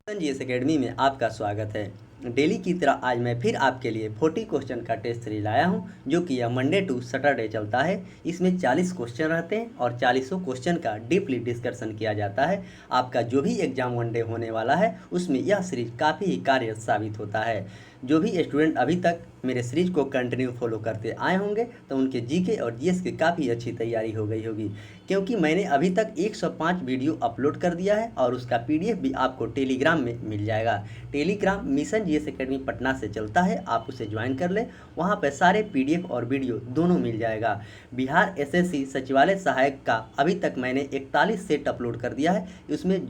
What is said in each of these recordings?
GS academy में आपका स्वागत है। डेली की तरह आज मैं फिर आपके लिए 40 क्वेश्चन का टेस्ट सीरीज लाया हूं, जो कि यह मंडे टू सैटरडे चलता है। इसमें 40 क्वेश्चन रहते हैं और 40 क्वेश्चन का डीपली डिस्कशन किया जाता है। आपका जो भी एग्जाम वन डे होने वाला है उसमें यह सीरीज काफ़ी ही कार्य साबित होता है। जो भी स्टूडेंट अभी तक मेरे सीरीज को कंटिन्यू फॉलो करते आए होंगे तो उनके जीके और जीएस की काफ़ी अच्छी तैयारी हो गई होगी, क्योंकि मैंने अभी तक 105 वीडियो अपलोड कर दिया है और उसका पीडीएफ भी आपको टेलीग्राम में मिल जाएगा। Telegram mission GS academy Patna से चलता है, आप उसे ज्वाइन कर लें। वहाँ पर सारे पीडीएफ और वीडियो दोनों मिल जाएगा। बिहार एसएससी सचिवालय सहायक का अभी तक मैंने 41 सेट अपलोड कर दिया है। उसमें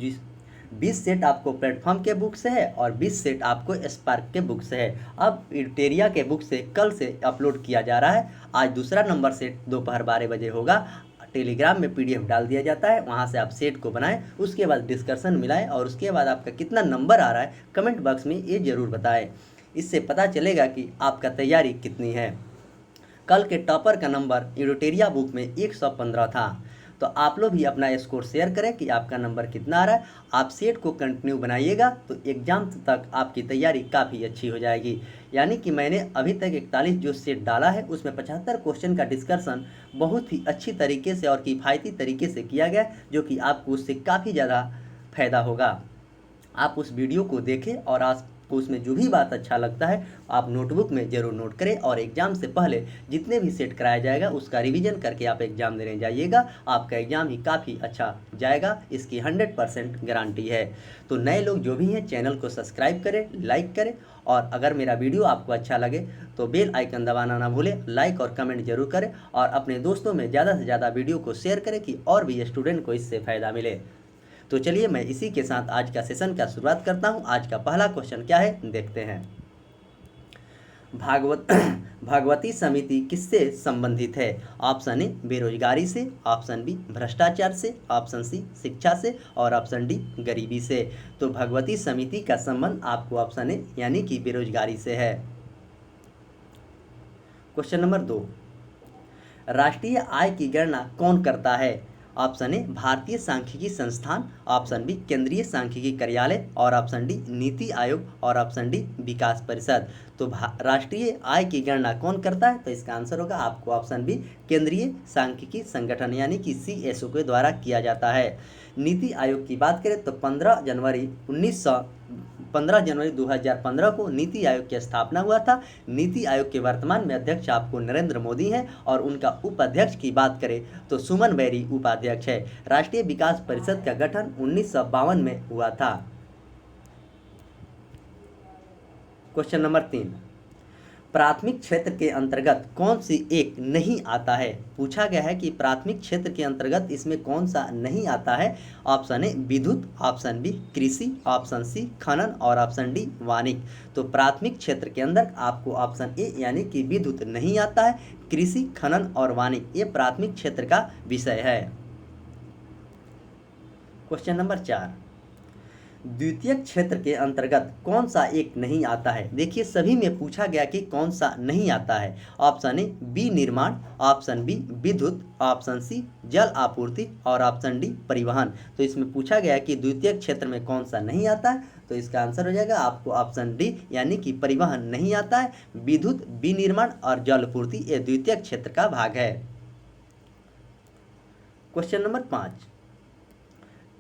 20 सेट आपको प्लेटफॉर्म के बुक से है और 20 सेट आपको स्पार्क के बुक से है। अब इटेरिया के बुक से कल से अपलोड किया जा रहा है। आज दूसरा नंबर सेट दोपहर 12 बजे होगा। टेलीग्राम में पीडीएफ डाल दिया जाता है, वहाँ से आप सेट को बनाएं, उसके बाद डिस्कशन मिलाएं और उसके बाद आपका कितना नंबर आ रहा है कमेंट बॉक्स में ये ज़रूर बताएं। इससे पता चलेगा कि आपका तैयारी कितनी है। कल के टॉपर का नंबर इटेरिया बुक में 115 था, तो आप लोग भी अपना स्कोर शेयर करें कि आपका नंबर कितना आ रहा है। आप सेट को कंटिन्यू बनाइएगा तो एग्जाम तक आपकी तैयारी काफ़ी अच्छी हो जाएगी। यानी कि मैंने अभी तक 41 जो सेट डाला है उसमें 75 क्वेश्चन का डिस्कशन बहुत ही अच्छी तरीके से और किफ़ायती तरीके से किया गया, जो कि आपको उससे काफ़ी ज़्यादा फायदा होगा। आप उस वीडियो को देखें और आपको उसमें जो भी बात अच्छा लगता है आप नोटबुक में ज़रूर नोट करें और एग्ज़ाम से पहले जितने भी सेट कराया जाएगा उसका रिवीजन करके आप एग्ज़ाम देने जाइएगा। आपका एग्ज़ाम ही काफ़ी अच्छा जाएगा, इसकी 100% गारंटी है। तो नए लोग जो भी हैं चैनल को सब्सक्राइब करें, लाइक करें और अगर मेरा वीडियो आपको अच्छा लगे तो बेल आइकन दबाना ना भूलें। लाइक और कमेंट जरूर करें और अपने दोस्तों में ज़्यादा से ज़्यादा वीडियो को शेयर करें कि और भी स्टूडेंट को इससे फ़ायदा मिले। तो चलिए मैं इसी के साथ आज का सेशन का शुरुआत करता हूं। आज का पहला क्वेश्चन क्या है देखते हैं। भागवती समिति किससे संबंधित है? ऑप्शन ए बेरोजगारी से, ऑप्शन बी भ्रष्टाचार से, ऑप्शन सी शिक्षा से और ऑप्शन डी गरीबी से। तो भगवती समिति का संबंध आपको ऑप्शन ए यानी कि बेरोजगारी से है। क्वेश्चन नंबर 2, राष्ट्रीय आय की गणना कौन करता है? ऑप्शन ए भारतीय सांख्यिकी संस्थान, ऑप्शन बी केंद्रीय सांख्यिकी कार्यालय और ऑप्शन डी नीति आयोग और ऑप्शन डी विकास परिषद। तो राष्ट्रीय आय की गणना कौन करता है? तो इसका आंसर होगा आपको ऑप्शन बी केंद्रीय सांख्यिकी संगठन यानी कि सीएसओ के द्वारा किया जाता है। नीति आयोग की बात करें तो 15 जनवरी 2015 को नीति आयोग की स्थापना हुआ था। नीति आयोग के वर्तमान में अध्यक्ष आपको नरेंद्र मोदी हैं और उनका उपाध्यक्ष की बात करें तो सुमन बैरी उपाध्यक्ष है। राष्ट्रीय विकास परिषद का गठन 1952 में हुआ था। क्वेश्चन नंबर 3, प्राथमिक क्षेत्र के अंतर्गत कौन सी एक नहीं आता है? पूछा गया है कि प्राथमिक क्षेत्र के अंतर्गत इसमें कौन सा नहीं आता है। ऑप्शन ए विद्युत, ऑप्शन बी कृषि, ऑप्शन सी खनन और ऑप्शन डी वानिक। तो प्राथमिक क्षेत्र के अंदर आपको ऑप्शन ए यानी कि विद्युत नहीं आता है। कृषि, खनन और वानिक ये प्राथमिक क्षेत्र का विषय है। क्वेश्चन नंबर 4, द्वितीय क्षेत्र के अंतर्गत कौन सा एक नहीं आता है? देखिए सभी में पूछा गया कि कौन सा नहीं आता है। ऑप्शन ए बी निर्माण, ऑप्शन बी विद्युत, ऑप्शन सी जल आपूर्ति और ऑप्शन डी परिवहन। तो इसमें पूछा गया कि द्वितीय क्षेत्र में कौन सा नहीं आता है, तो इसका आंसर हो जाएगा आपको ऑप्शन डी यानी कि परिवहन नहीं आता है। विद्युत, विनिर्माण और जल आपूर्ति ये द्वितीय क्षेत्र का भाग है। क्वेश्चन नंबर 5,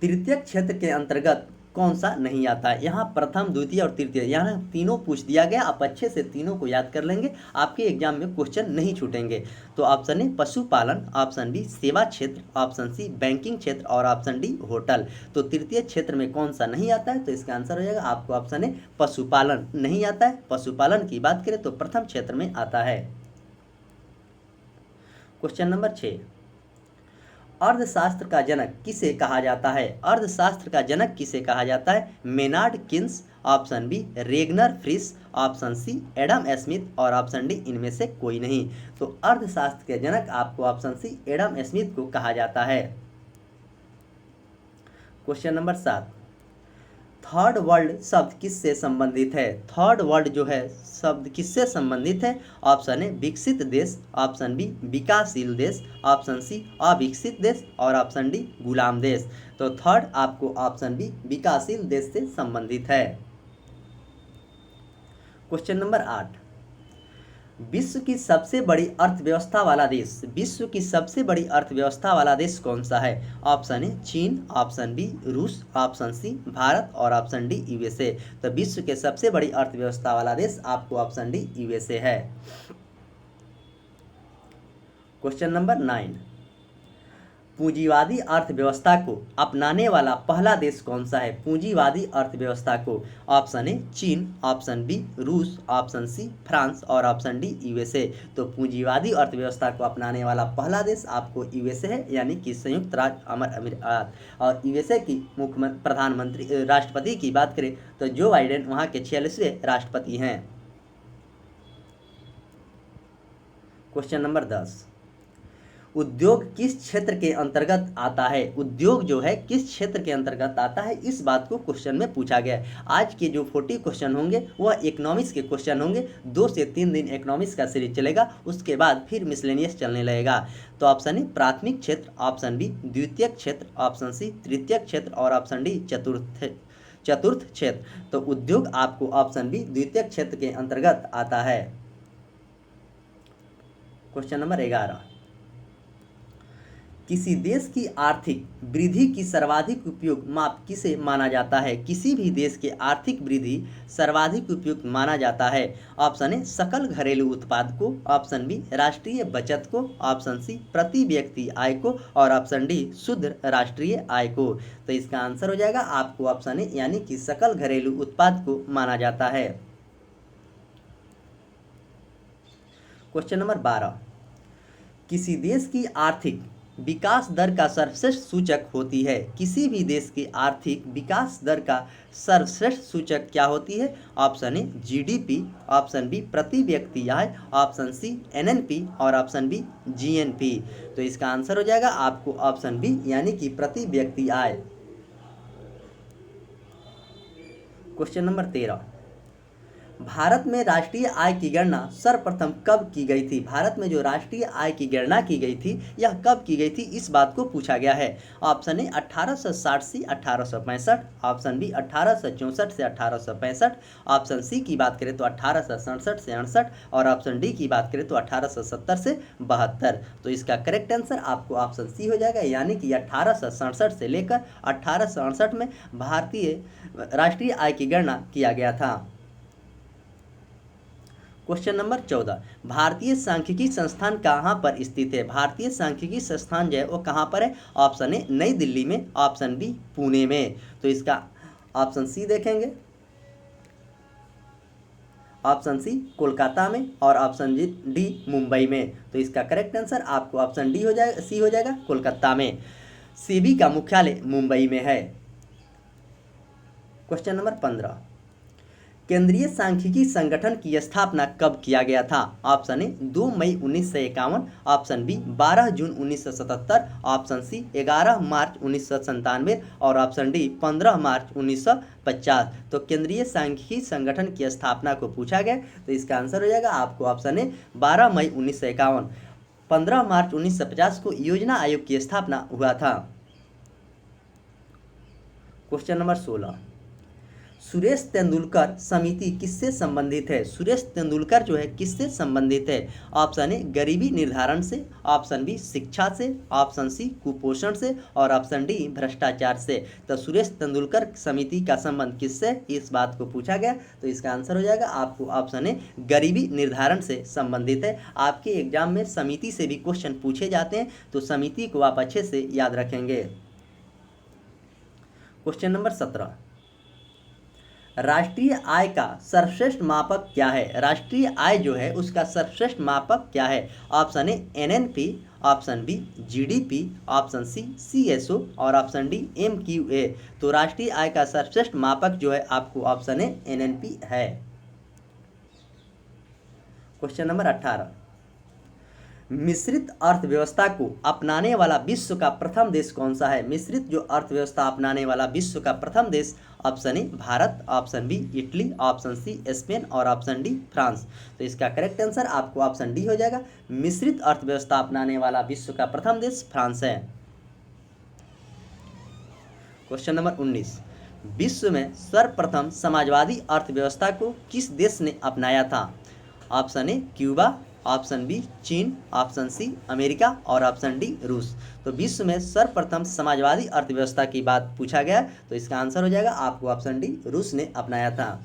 तृतीय क्षेत्र के अंतर्गत कौन सा नहीं आता है? यहाँ प्रथम, द्वितीय और तृतीय यहाँ तीनों पूछ दिया गया। आप अच्छे से तीनों को याद कर लेंगे, आपके एग्जाम में क्वेश्चन नहीं छूटेंगे। तो ऑप्शन ए पशुपालन, ऑप्शन बी सेवा क्षेत्र, ऑप्शन सी बैंकिंग क्षेत्र और ऑप्शन डी होटल। तो तृतीय क्षेत्र में कौन सा नहीं आता है? तो इसका आंसर हो जाएगा आपको ऑप्शन ए पशुपालन नहीं आता है। पशुपालन की बात करें तो प्रथम क्षेत्र में आता है। क्वेश्चन नंबर 6, अर्थशास्त्र का जनक किसे कहा जाता है? अर्थशास्त्र का जनक किसे कहा जाता है? Maynard Keynes, option B Ragnar Frisch, option C Adam Smith और ऑप्शन डी इनमें से कोई नहीं। तो अर्थशास्त्र के जनक आपको ऑप्शन सी एडम स्मिथ को कहा जाता है। क्वेश्चन नंबर 7, थर्ड वर्ल्ड शब्द किससे संबंधित है? थर्ड वर्ल्ड जो है शब्द किससे संबंधित है? ऑप्शन ए विकसित देश, ऑप्शन बी विकासशील देश, ऑप्शन सी अविकसित देश और ऑप्शन डी गुलाम देश। तो थर्ड आपको ऑप्शन बी विकासशील देश से संबंधित है। क्वेश्चन नंबर 8, विश्व की सबसे बड़ी अर्थव्यवस्था वाला देश, विश्व की सबसे बड़ी अर्थव्यवस्था वाला देश कौन सा है? ऑप्शन ए चीन, ऑप्शन बी रूस, ऑप्शन सी भारत और ऑप्शन डी यूएसए। तो विश्व के सबसे बड़ी अर्थव्यवस्था वाला देश आपको ऑप्शन डी यूएसए है। क्वेश्चन नंबर 9, पूंजीवादी अर्थव्यवस्था को अपनाने वाला पहला देश कौन सा है? पूंजीवादी अर्थव्यवस्था को, ऑप्शन ए चीन, ऑप्शन बी रूस, ऑप्शन सी फ्रांस और ऑप्शन डी यूएसए। तो पूंजीवादी अर्थव्यवस्था को अपनाने वाला पहला देश आपको यूएसए है, यानी कि संयुक्त राज्य अमीरात। और यूएसए की मुख्यमंत्री प्रधानमंत्री राष्ट्रपति की बात करें तो जो बाइडेन वहाँ के 46वें राष्ट्रपति हैं। क्वेश्चन नंबर 10, उद्योग किस क्षेत्र के अंतर्गत आता है? उद्योग जो है किस क्षेत्र के अंतर्गत आता है, इस बात को क्वेश्चन में पूछा गया है। आज के जो 40 क्वेश्चन होंगे वह इकोनॉमिक्स के क्वेश्चन होंगे। 2 से 3 दिन इकोनॉमिक्स का सीरीज चलेगा, उसके बाद फिर मिसलेनियस चलने लगेगा। तो ऑप्शन ए प्राथमिक क्षेत्र, ऑप्शन बी द्वितीयक क्षेत्र, ऑप्शन सी तृतीयक क्षेत्र और ऑप्शन डी चतुर्थ क्षेत्र। तो उद्योग आपको ऑप्शन बी द्वितीयक क्षेत्र के अंतर्गत आता है। क्वेश्चन नंबर 11, किसी देश की आर्थिक वृद्धि की सर्वाधिक उपयुक्त माप किसे माना जाता है? किसी भी देश के आर्थिक वृद्धि सर्वाधिक उपयुक्त माना जाता है। ऑप्शन ए सकल घरेलू उत्पाद को, ऑप्शन बी राष्ट्रीय बचत को, ऑप्शन सी प्रति व्यक्ति आय को और ऑप्शन डी शुद्ध राष्ट्रीय आय को। तो इसका आंसर हो जाएगा आपको ऑप्शन ए, यानी कि सकल घरेलू उत्पाद को माना जाता है। क्वेश्चन नंबर 12, किसी देश की आर्थिक विकास दर का सर्वश्रेष्ठ सूचक होती है? किसी भी देश की आर्थिक विकास दर का सर्वश्रेष्ठ सूचक क्या होती है? Option A GDP, option B प्रति व्यक्ति आय, ऑप्शन सी एनएनपी और ऑप्शन बी जीएनपी। तो इसका आंसर हो जाएगा आपको ऑप्शन बी, यानी कि प्रति व्यक्ति आय। क्वेश्चन नंबर 13, भारत में राष्ट्रीय आय की गणना सर्वप्रथम कब की गई थी? भारत में जो राष्ट्रीय आय की गणना की गई थी यह कब की गई थी, इस बात को पूछा गया है। ऑप्शन ए 1860 से 1865, ऑप्शन बी 1864 से 1865, ऑप्शन सी की बात करें तो 1867 से 68 और ऑप्शन डी की बात करें तो 1870 से 72। तो इसका करेक्ट आंसर आपको ऑप्शन सी हो जाएगा, यानी कि 1867 से लेकर 1868 में भारतीय राष्ट्रीय आय की गणना किया गया था। क्वेश्चन नंबर 14, भारतीय सांख्यिकी संस्थान कहाँ पर स्थित है? भारतीय सांख्यिकी संस्थान जो है वो कहाँ पर है? ऑप्शन ए नई दिल्ली में, ऑप्शन बी पुणे में। तो इसका ऑप्शन सी देखेंगे, ऑप्शन सी कोलकाता में और ऑप्शन डी मुंबई में। तो इसका करेक्ट आंसर आपको ऑप्शन डी हो जाएगा, सी हो जाएगा, कोलकाता में। सेबी का मुख्यालय मुंबई में है। क्वेश्चन नंबर 15, केंद्रीय सांख्यिकी संगठन की स्थापना कब किया गया था? ऑप्शन ए 2 मई 1951, ऑप्शन बी 12 जून 1977, ऑप्शन सी 11 मार्च 1997 और ऑप्शन डी 15 मार्च 1950। तो केंद्रीय सांख्यिकी संगठन की स्थापना को पूछा गया, तो इसका आंसर हो जाएगा आपको ऑप्शन ए 12 मई 1951। 15 मार्च 1950 को योजना आयोग की स्थापना हुआ था। क्वेश्चन नंबर 16, सुरेश तेंदुलकर समिति किससे संबंधित है? सुरेश तेंदुलकर जो है किससे संबंधित है? ऑप्शन ए गरीबी निर्धारण से, ऑप्शन बी शिक्षा से, ऑप्शन सी कुपोषण से और ऑप्शन डी भ्रष्टाचार से। तो सुरेश तेंदुलकर समिति का संबंध किससे, इस बात को पूछा गया, तो इसका आंसर हो जाएगा आपको ऑप्शन ए गरीबी निर्धारण से संबंधित है। आपके एग्जाम में समिति से भी क्वेश्चन पूछे जाते हैं, तो समिति को आप अच्छे से याद रखेंगे। क्वेश्चन नंबर 17, राष्ट्रीय आय का सर्वश्रेष्ठ मापक क्या है? राष्ट्रीय आय जो है उसका सर्वश्रेष्ठ मापक क्या है? Option A NNP, option B GDP, option C CSO और ऑप्शन डी एमक्यूए। तो राष्ट्रीय आय का सर्वश्रेष्ठ मापक जो है आपको ऑप्शन ए एनएनपी है। क्वेश्चन नंबर 18, मिश्रित अर्थव्यवस्था को अपनाने वाला विश्व का प्रथम देश कौन सा है? मिश्रित जो अर्थव्यवस्था अपनाने वाला विश्व का प्रथम देश, option A Bharat, option B Italy, option C Spain और ऑप्शन डी फ्रांस। तो इसका करेक्ट आंसर आपको ऑप्शन डी हो जाएगा। मिश्रित अर्थव्यवस्था अपनाने वाला विश्व का प्रथम देश फ्रांस है। क्वेश्चन नंबर 19, विश्व में सर्वप्रथम समाजवादी अर्थव्यवस्था को किस देश ने अपनाया था? Option A Cuba, option B चीन, ऑप्शन सी अमेरिका और ऑप्शन डी रूस। तो विश्व में सर्वप्रथम समाजवादी अर्थव्यवस्था की बात पूछा गया, तो इसका आंसर हो जाएगा आपको ऑप्शन डी, रूस ने अपनाया था।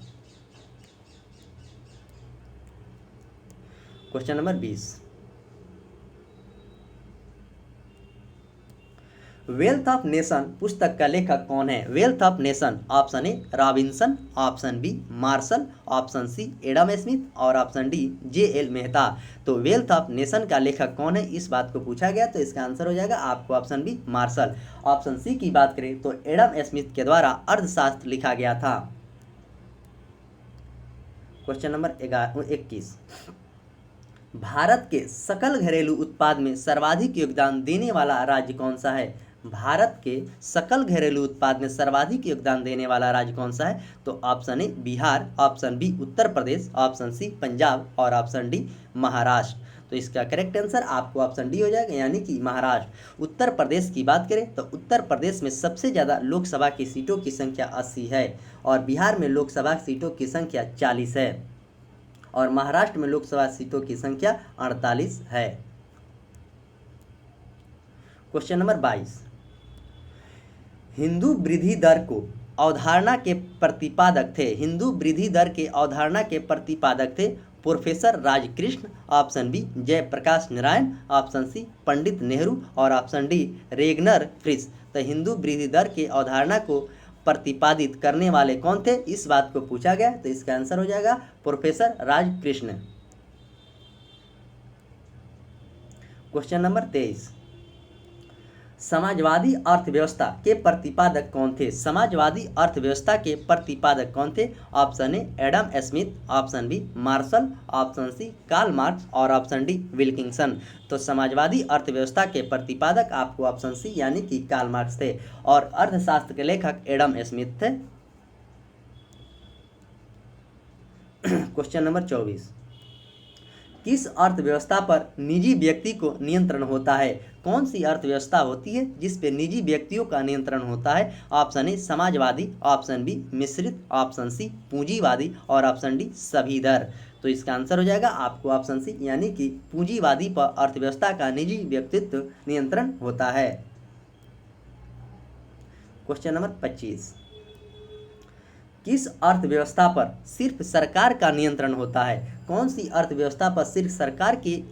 Question number 20, wealth of nation पुस्तक का लेखक कौन है? Wealth of nation, option A Robinson, option B Marshall, option C Adam Smith और ऑप्शन डी जे.एल. मेहता। तो वेल्थ ऑफ नेशन का लेखक कौन है, इस बात को पूछा गया, तो इसका आंसर हो जाएगा आपको option B Marshall. Option C की बात करें तो एडम स्मिथ के द्वारा अर्थशास्त्र लिखा गया था। क्वेश्चन नंबर 21, भारत के सकल घरेलू उत्पाद में सर्वाधिक योगदान देने वाला राज्य कौन सा है? भारत के सकल घरेलू उत्पाद में सर्वाधिक योगदान देने वाला राज्य कौन सा है? तो option A Bihar, option B Uttar Pradesh, option C Punjab और ऑप्शन डी महाराष्ट्र। तो इसका करेक्ट आंसर आपको ऑप्शन डी हो जाएगा, यानी कि महाराष्ट्र। उत्तर प्रदेश की बात करें तो उत्तर प्रदेश में सबसे ज़्यादा लोकसभा की सीटों की संख्या 80 है और बिहार में लोकसभा सीटों की संख्या 40 है और महाराष्ट्र में लोकसभा सीटों की संख्या 48 है। क्वेश्चन नंबर 22, हिंदू वृद्धि दर को अवधारणा के प्रतिपादक थे? हिंदू वृद्धि दर के अवधारणा के प्रतिपादक थे professor Rajkrishna, option B Jayaprakash Narayan, option C Pandit Nehru और ऑप्शन डी रेगनर फ्रिश। तो हिंदू वृद्धि दर के अवधारणा को प्रतिपादित करने वाले कौन थे, इस बात को पूछा गया, तो इसका आंसर हो जाएगा professor Rajkrishna. Question number 23, Samajwadi अर्थव्यवस्था के प्रतिपादक कौन थे? समाजवादी अर्थव्यवस्था के प्रतिपादक कौन थे? Option A Adam Smith, option B Marshall, option C Karl Marx और ऑप्शन डी विल्किंसन। तो समाजवादी अर्थव्यवस्था के प्रतिपादक आपको ऑप्शन सी यानी कि कार्ल मार्क्स थे और अर्थशास्त्र के लेखक एडम स्मिथ थे। क्वेश्चन नंबर 24, किस अर्थव्यवस्था पर निजी व्यक्ति को नियंत्रण होता है? कौन सी अर्थव्यवस्था होती है जिस पे निजी व्यक्तियों का नियंत्रण होता है? ऑप्शन ए समाजवादी, ऑप्शन बी मिश्रित, ऑप्शन सी पूंजीवादी और ऑप्शन डी सभी दर। तो इसका आंसर हो जाएगा आपको ऑप्शन सी यानी कि पूंजीवादी पर अर्थव्यवस्था का निजी व्यक्तित्व नियंत्रण होता है। क्वेश्चन नंबर 25, किस अर्थव्यवस्था पर सिर्फ सरकार का नियंत्रण होता है? कौन सी अर्थव्यवस्था पर सिर्फ सरकार की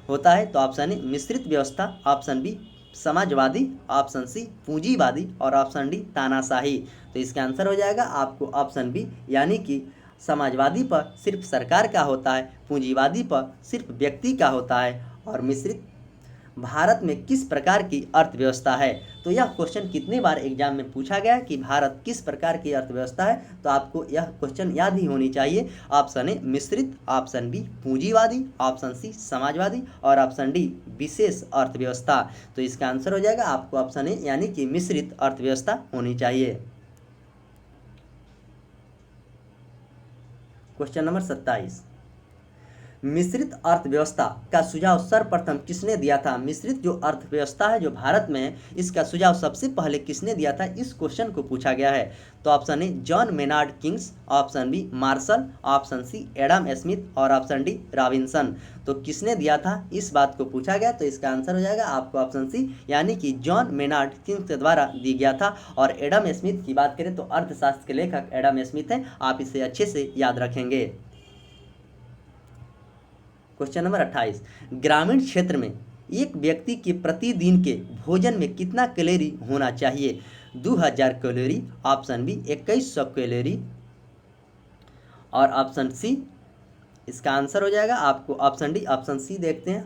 होता है? तो ऑप्शन ए मिश्रित व्यवस्था, ऑप्शन बी समाजवादी, ऑप्शन सी पूंजीवादी और ऑप्शन डी तानाशाही। तो इसका आंसर हो जाएगा आपको ऑप्शन बी यानी कि समाजवादी पर सिर्फ सरकार का होता है, पूंजीवादी पर सिर्फ व्यक्ति का होता है और मिश्रित भारत में किस प्रकार की अर्थव्यवस्था है। तो यह क्वेश्चन कितने बार एग्जाम में पूछा गया कि भारत किस प्रकार की अर्थव्यवस्था है, तो आपको यह क्वेश्चन याद ही होनी चाहिए। ऑप्शन ए मिश्रित, ऑप्शन बी पूंजीवादी, ऑप्शन सी समाजवादी और ऑप्शन डी विशेष अर्थव्यवस्था। तो इसका आंसर हो जाएगा आपको ऑप्शन ए यानी कि मिश्रित अर्थव्यवस्था होनी चाहिए। क्वेश्चन नंबर 27, मिश्रित अर्थव्यवस्था का सुझाव सर्वप्रथम किसने दिया था? मिश्रित जो अर्थव्यवस्था है जो भारत में है, इसका सुझाव सबसे पहले किसने दिया था, इस क्वेश्चन को पूछा गया है। तो option A John Maynard Keynes, option B Marshall, option C Adam Smith और ऑप्शन डी रॉबिन्सन। तो किसने दिया था, इस बात को पूछा गया, तो इसका आंसर हो जाएगा आपको ऑप्शन सी यानी कि जॉन मेनार्ड किंग्स के द्वारा दिया गया था। और एडम स्मिथ की बात करें तो अर्थशास्त्र के लेखक एडम स्मिथ हैं, आप इसे अच्छे से याद रखेंगे। क्वेश्चन नंबर 28, ग्रामीण क्षेत्र में एक व्यक्ति के प्रतिदिन के भोजन में कितना कैलोरी होना चाहिए? 2000 कैलोरी, ऑप्शन बी 2100 कैलोरी और ऑप्शन सी, इसका आंसर हो जाएगा आपको ऑप्शन डी, ऑप्शन सी देखते हैं।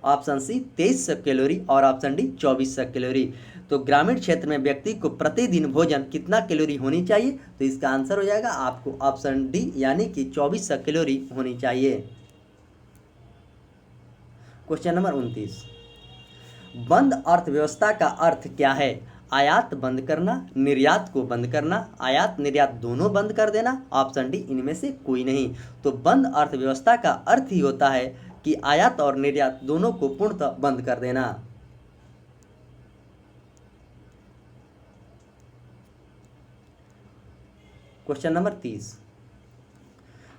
ऑप्शन सी 2300 कैलोरी और ऑप्शन डी 2400 कैलोरी। तो ग्रामीण क्षेत्र में व्यक्ति को प्रतिदिन भोजन कितना कैलोरी होनी चाहिए? तो इसका आंसर हो जाएगा आपको ऑप्शन डी यानी कि 2400 कैलोरी होनी चाहिए। क्वेश्चन नंबर 29, बंद अर्थव्यवस्था का अर्थ क्या है? आयात बंद करना, निर्यात को बंद करना, आयात निर्यात दोनों बंद कर देना, ऑप्शन डी इनमें से कोई नहीं। तो बंद अर्थव्यवस्था का अर्थ ही होता है कि आयात और निर्यात दोनों को पूर्णतः बंद कर देना। क्वेश्चन नंबर 30,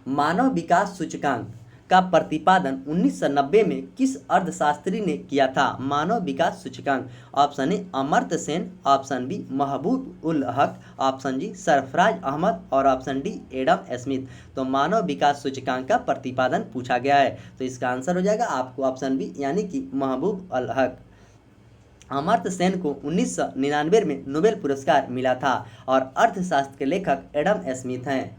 मानव विकास सूचकांक का प्रतिपादन 1990 में किस अर्थशास्त्री ने किया था? मानव विकास सूचकांक, option A Amartya Sen, option B Mahbub ul हक, ऑप्शन जी सरफराज अहमद और ऑप्शन डी एडम स्मिथ। तो मानव विकास सूचकांक का प्रतिपादन पूछा गया है, तो इसका आंसर हो जाएगा आपको ऑप्शन बी यानी कि महबूब उल हक। अमर्त्य सेन को 1999 में नोबेल पुरस्कार मिला था और अर्थशास्त्र के लेखक एडम स्मिथ हैं।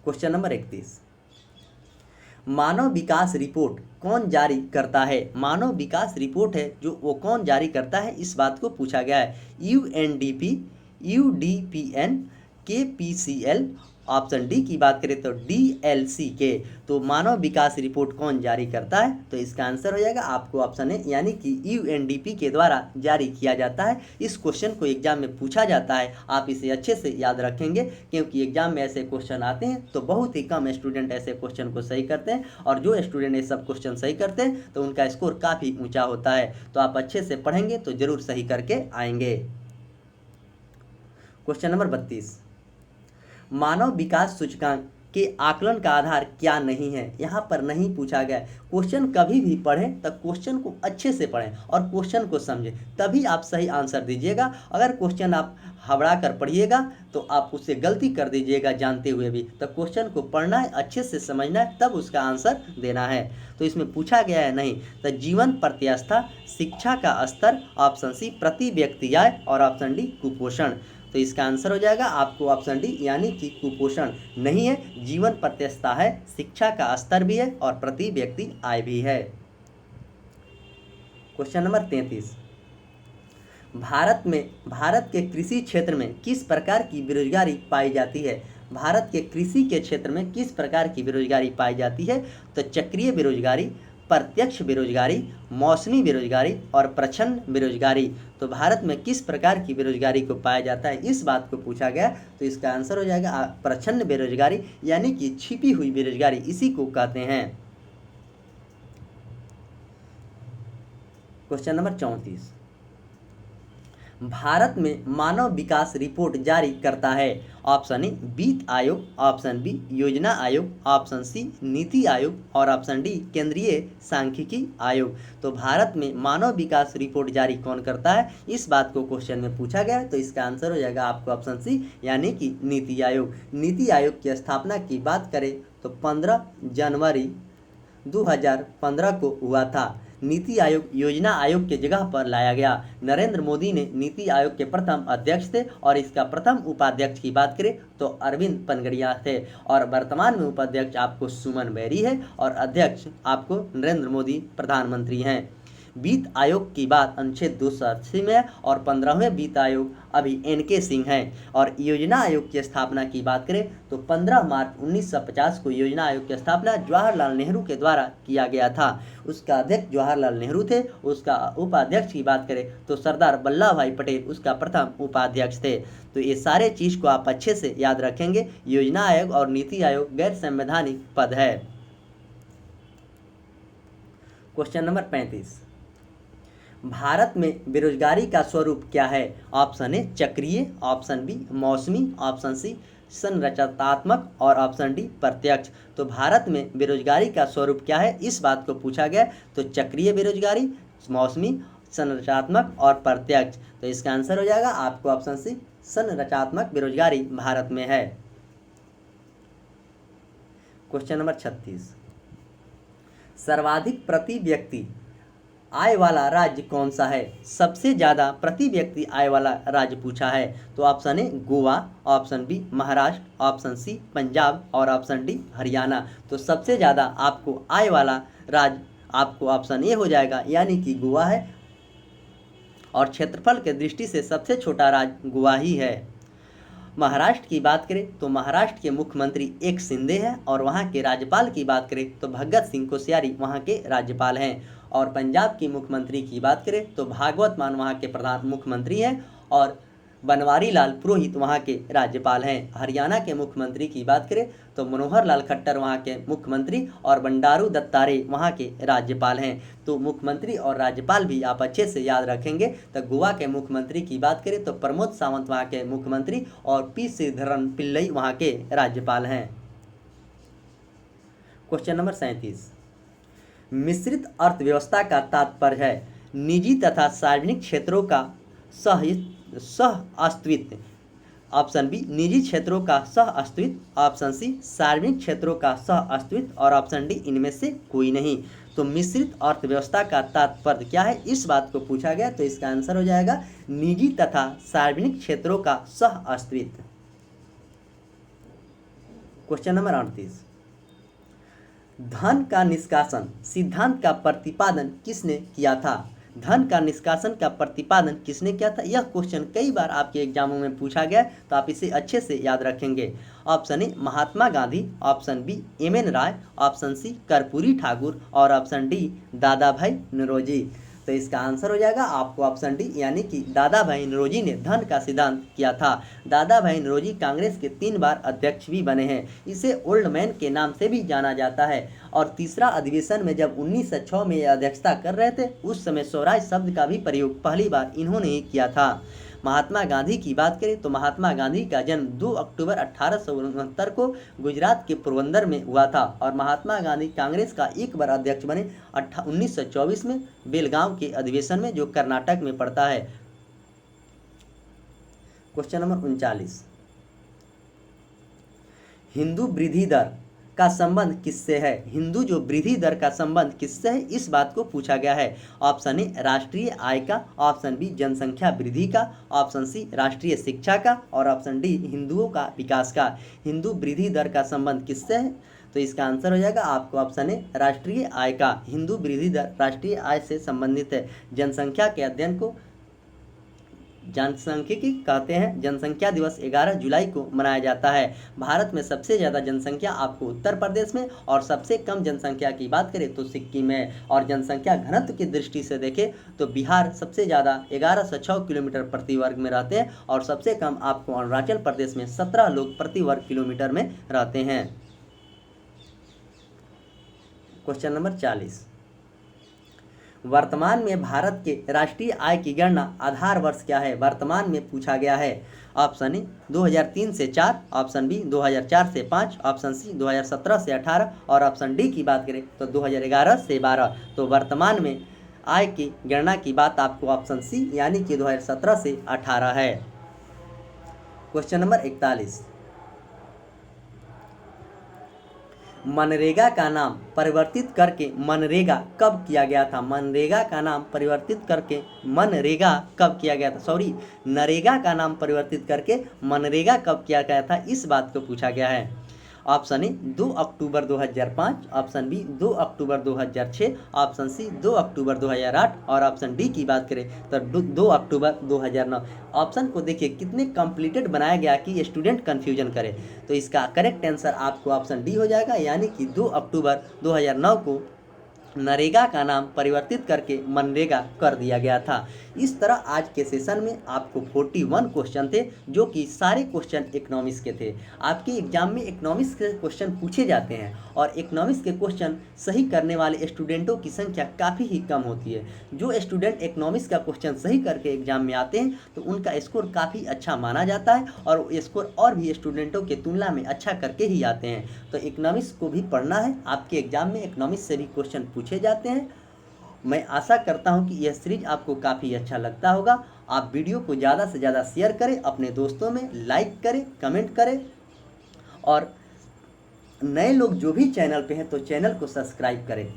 क्वेश्चन नंबर 31, मानव विकास रिपोर्ट कौन जारी करता है? मानव विकास रिपोर्ट है जो वो कौन जारी करता है, इस बात को पूछा गया है। यूएनडीपी, यूडीपीएन, केपीसीएल, ऑप्शन डी की बात करें तो डीएलसीके। तो मानव विकास रिपोर्ट कौन जारी करता है? तो इसका आंसर हो जाएगा आपको ऑप्शन ए यानी कि यूएनडीपी के द्वारा जारी किया जाता है। इस क्वेश्चन को एग्जाम में पूछा जाता है, आप इसे अच्छे से याद रखेंगे क्योंकि एग्जाम में ऐसे क्वेश्चन आते हैं तो बहुत ही कम स्टूडेंट ऐसे क्वेश्चन को सही करते हैं और जो स्टूडेंट ये सब क्वेश्चन सही करते हैं तो उनका स्कोर काफ़ी ऊँचा होता है। तो आप अच्छे से पढ़ेंगे तो जरूर सही करके आएंगे। क्वेश्चन नंबर 32, मानव विकास सूचकांक के आकलन का आधार क्या नहीं है? यहाँ पर नहीं पूछा गया। क्वेश्चन कभी भी पढ़ें तो क्वेश्चन को अच्छे से पढ़ें और क्वेश्चन को समझें, तभी आप सही आंसर दीजिएगा। अगर क्वेश्चन आप हबड़ा कर पढ़िएगा तो आप उससे गलती कर दीजिएगा जानते हुए भी। तो क्वेश्चन को पढ़ना है, अच्छे से समझना है, तब उसका आंसर देना है। तो इसमें पूछा गया है नहीं। तो जीवन प्रत्यास्था, शिक्षा का स्तर, ऑप्शन सी प्रति व्यक्ति आय और ऑप्शन डी कुपोषण। तो इसका आंसर हो जाएगा आपको ऑप्शन डी यानी कि कुपोषण नहीं है, जीवन प्रत्यास्था है, शिक्षा का स्तर भी है और प्रति व्यक्ति आय भी है। क्वेश्चन नंबर 33, भारत के कृषि क्षेत्र में किस प्रकार की बेरोजगारी पाई जाती है? भारत के कृषि के क्षेत्र में किस प्रकार की बेरोजगारी पाई जाती है? तो चक्रीय बेरोजगारी, प्रत्यक्ष बेरोजगारी, मौसमी बेरोजगारी और प्रच्छन्न बेरोजगारी। तो भारत में किस प्रकार की बेरोजगारी को पाया जाता है, इस बात को पूछा गया। तो इसका आंसर हो जाएगा प्रच्छन्न बेरोजगारी यानी कि छिपी हुई बेरोजगारी, इसी को कहते हैं। क्वेश्चन नंबर 34, भारत में मानव विकास रिपोर्ट जारी करता है? ऑप्शन ए वित्त आयोग, ऑप्शन बी योजना आयोग, ऑप्शन सी नीति आयोग और ऑप्शन डी केंद्रीय सांख्यिकी आयोग। तो भारत में मानव विकास रिपोर्ट जारी कौन करता है, इस बात को क्वेश्चन में पूछा गया है। तो इसका आंसर हो जाएगा आपको ऑप्शन सी यानी कि नीति आयोग। नीति आयोग की स्थापना की बात करें तो 15 जनवरी 2015 को हुआ था। नीति आयोग योजना आयोग के जगह पर लाया गया। नरेंद्र मोदी ने नीति आयोग के प्रथम अध्यक्ष थे और इसका प्रथम उपाध्यक्ष की बात करें तो अरविंद पनगड़िया थे और वर्तमान में उपाध्यक्ष आपको सुमन बैरी है और अध्यक्ष आपको नरेंद्र मोदी प्रधानमंत्री हैं। वित्त आयोग की बात अनुच्छेद 280 में और 15वें वित्त आयोग अभी NK सिंह हैं। और योजना आयोग की स्थापना की बात करें तो 15 मार्च 1950 को योजना आयोग की स्थापना जवाहरलाल नेहरू के द्वारा किया गया था। उसका अध्यक्ष जवाहरलाल नेहरू थे। उसका उपाध्यक्ष की बात करें तो सरदार वल्लभ भाई पटेल उसका प्रथम उपाध्यक्ष थे। तो ये सारे चीज़ को आप अच्छे से याद रखेंगे। योजना आयोग और नीति आयोग गैर संवैधानिक पद है। क्वेश्चन नंबर 35, भारत में बेरोजगारी का स्वरूप क्या है? ऑप्शन ए चक्रीय, ऑप्शन बी मौसमी, ऑप्शन सी संरचनात्मक और ऑप्शन डी प्रत्यक्ष। तो भारत में बेरोजगारी का स्वरूप क्या है, इस बात को पूछा गया। तो चक्रीय बेरोजगारी, मौसमी, संरचनात्मक और प्रत्यक्ष। तो इसका आंसर हो जाएगा आपको ऑप्शन सी संरचनात्मक बेरोजगारी भारत में है। क्वेश्चन नंबर 36, सर्वाधिक प्रति व्यक्ति आय वाला राज्य कौन सा है? सबसे ज़्यादा प्रति व्यक्ति आय वाला राज्य पूछा है। तो option A Goa, option B Maharashtra, option C Punjab और ऑप्शन डी हरियाणा। तो सबसे ज़्यादा आपको आय वाला राज्य आपको ऑप्शन ए हो जाएगा, यानी कि गोवा है। और क्षेत्रफल के दृष्टि से सबसे छोटा राज्य गोवा ही है। महाराष्ट्र की बात करें तो महाराष्ट्र के मुख्यमंत्री एक शिंदे हैं, और वहाँ के राज्यपाल की बात करें तो भगत सिंह कोश्यारी वहाँ के राज्यपाल हैं। और पंजाब की मुख्यमंत्री की बात करें तो भागवत मान वहाँ के प्रधान मुख्यमंत्री हैं, और बनवारी लाल पुरोहित वहाँ के राज्यपाल हैं। हरियाणा के मुख्यमंत्री की बात करें तो मनोहर लाल खट्टर वहाँ के मुख्यमंत्री, और बंडारू दत्तात्रेय वहाँ के राज्यपाल हैं। तो मुख्यमंत्री और राज्यपाल भी आप अच्छे से याद रखेंगे। तो गोवा के मुख्यमंत्री की बात करें तो प्रमोद सावंत वहाँ के मुख्यमंत्री, और पी श्रीधरन पिल्लई वहाँ के राज्यपाल हैं। क्वेश्चन नंबर 37, मिश्रित अर्थव्यवस्था का तात्पर्य है निजी तथा सार्वजनिक क्षेत्रों का सह अस्तित्व। ऑप्शन बी निजी क्षेत्रों का सह अस्तित्व, ऑप्शन सी सार्वजनिक क्षेत्रों का सह अस्तित्व, और ऑप्शन डी इनमें से कोई नहीं। तो मिश्रित अर्थव्यवस्था का तात्पर्य क्या है, इस बात को पूछा गया। तो इसका आंसर हो जाएगा निजी तथा सार्वजनिक क्षेत्रों का सह अस्तित्व। क्वेश्चन नंबर 38, धन का निष्कासन सिद्धांत का प्रतिपादन किसने किया था? धन का निष्कासन का प्रतिपादन किसने किया था? यह क्वेश्चन कई बार आपके एग्जामों में पूछा गया, तो आप इसे अच्छे से याद रखेंगे। Option A Mahatma Gandhi, option B M N. Roy, option C Karpoori Thakur, और ऑप्शन डी दादा भाई नौरोजी। तो इसका आंसर हो जाएगा आपको ऑप्शन डी, यानी कि दादा भाई नौरोजी ने धन का सिद्धांत किया था। दादा भाई नौरोजी कांग्रेस के 3 बार अध्यक्ष भी बने हैं। इसे ओल्ड मैन के नाम से भी जाना जाता है। और तीसरा अधिवेशन में जब 1906 में यह अध्यक्षता कर रहे थे, उस समय स्वराज शब्द का भी प्रयोग पहली बार इन्होंने ही किया था। महात्मा गांधी की बात करें तो महात्मा गांधी का जन्म 2 अक्टूबर 1869 को गुजरात के पोरबंदर में हुआ था, और महात्मा गांधी कांग्रेस का एक बार अध्यक्ष बने 1924 में बेलगांव के अधिवेशन में, जो कर्नाटक में पड़ता है। क्वेश्चन नंबर 39, हिंदू वृद्धि दर का संबंध किससे है? हिंदू जो वृद्धि दर का संबंध किससे है, इस बात को पूछा गया है। ऑप्शन ए राष्ट्रीय आय का, ऑप्शन बी जनसंख्या वृद्धि का, ऑप्शन सी राष्ट्रीय शिक्षा का, और ऑप्शन डी हिंदुओं का विकास का। हिंदू वृद्धि दर का संबंध किससे है? तो इसका आंसर हो जाएगा आपको ऑप्शन ए राष्ट्रीय आय का। हिंदू वृद्धि दर राष्ट्रीय आय से संबंधित है। जनसंख्या के अध्ययन को जनसांख्यिकी कहते हैं। जनसंख्या दिवस 11 जुलाई को मनाया जाता है। भारत में सबसे ज़्यादा जनसंख्या आपको उत्तर प्रदेश में, और सबसे कम जनसंख्या की बात करें तो सिक्किम में। और जनसंख्या घनत्व की दृष्टि से देखें तो बिहार सबसे ज़्यादा 1106 किलोमीटर प्रति वर्ग में रहते हैं, और सबसे कम आपको अरुणाचल प्रदेश में 17 लोग प्रति वर्ग किलोमीटर में रहते हैं। क्वेश्चन नंबर 40, वर्तमान में भारत के राष्ट्रीय आय की गणना आधार वर्ष क्या है? वर्तमान में पूछा गया है। ऑप्शन ए 2003 से 4, ऑप्शन बी 2004 से 5, ऑप्शन सी 2017 से 18, और ऑप्शन डी की बात करें तो 2011 से 12। तो वर्तमान में आय की गणना की बात आपको ऑप्शन सी यानी कि 2017 से 18 है। क्वेश्चन नंबर 41, मनरेगा का नाम परिवर्तित करके मनरेगा कब किया गया था? मनरेगा का नाम परिवर्तित करके मनरेगा कब किया गया था? नरेगा का नाम परिवर्तित करके मनरेगा कब किया गया था, इस बात को पूछा गया है। ऑप्शन ए 2 अक्टूबर 2005, ऑप्शन बी 2 अक्टूबर 2006, ऑप्शन सी 2 अक्टूबर 2008, और ऑप्शन डी की बात करें तो 2 अक्टूबर 2009। ऑप्शन को देखिए कितने कॉम्प्लिकेटेड बनाया गया कि स्टूडेंट कन्फ्यूजन करे। तो इसका करेक्ट आंसर आपको ऑप्शन डी हो जाएगा, यानी कि 2 अक्टूबर 2009 को नरेगा का नाम परिवर्तित करके मनरेगा कर दिया गया था। इस तरह आज के सेशन में आपको 41 क्वेश्चन थे, जो कि सारे क्वेश्चन इकोनॉमिक्स के थे। आपके एग्जाम में इकोनॉमिक्स के क्वेश्चन पूछे जाते हैं, और इकोनॉमिक्स के क्वेश्चन सही करने वाले स्टूडेंटों की संख्या काफ़ी ही कम होती है। जो स्टूडेंट इकोनॉमिक्स का क्वेश्चन सही करके एग्जाम में आते हैं तो उनका स्कोर काफ़ी अच्छा माना जाता है, और स्कोर और भी स्टूडेंटों के तुलना में अच्छा करके ही आते हैं। तो इकोनॉमिक्स को भी पढ़ना है, आपके एग्जाम में इकोनॉमिक्स से भी क्वेश्चन पूछे जाते हैं। मैं आशा करता हूं कि यह सीरीज आपको काफ़ी अच्छा लगता होगा। आप वीडियो को ज़्यादा से ज़्यादा शेयर करें, अपने दोस्तों में लाइक करें, कमेंट करें, और नए लोग जो भी चैनल पे हैं तो चैनल को सब्सक्राइब करें।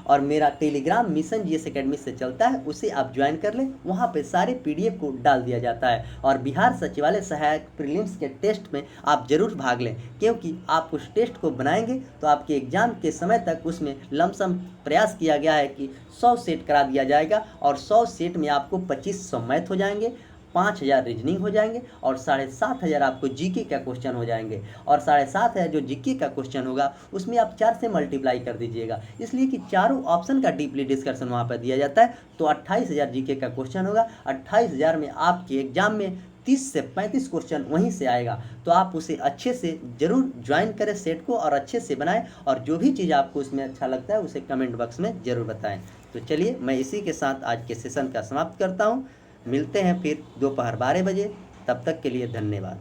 और मेरा टेलीग्राम मिशन जीएस एकेडमी से चलता है, उसे आप ज्वाइन कर लें। वहाँ पे सारे पीडीएफ को डाल दिया जाता है। और बिहार सचिवालय सहायक प्रीलिम्स के टेस्ट में आप ज़रूर भाग लें, क्योंकि आप उस टेस्ट को बनाएंगे तो आपके एग्ज़ाम के समय तक उसमें लमसम प्रयास किया गया है कि 100 सेट करा दिया जाएगा। और 100 सेट में आपको 2500 मैथ हो जाएंगे, 5000 रीजनिंग हो जाएंगे और 7500 आपको जीके का क्वेश्चन हो जाएंगे। और 7500 जो जीके का क्वेश्चन होगा उसमें आप 4 से मल्टीप्लाई कर दीजिएगा, इसलिए कि चारों ऑप्शन का डीपली डिस्कशन वहाँ पर दिया जाता है। तो 28000 जीके का क्वेश्चन होगा। 28000 में आपके एग्जाम में 30 से 35 क्वेश्चन वहीं से आएगा। तो आप उसे अच्छे से ज़रूर ज्वाइन करें सेट को और अच्छे से बनाएं। और जो भी चीज़ आपको उसमें अच्छा लगता है उसे कमेंट बॉक्स में ज़रूर बताएं। तो चलिए, मैं इसी के साथ आज के सेशन का समाप्त करता हूं। मिलते हैं फिर दोपहर 12 बजे। तब तक के लिए धन्यवाद।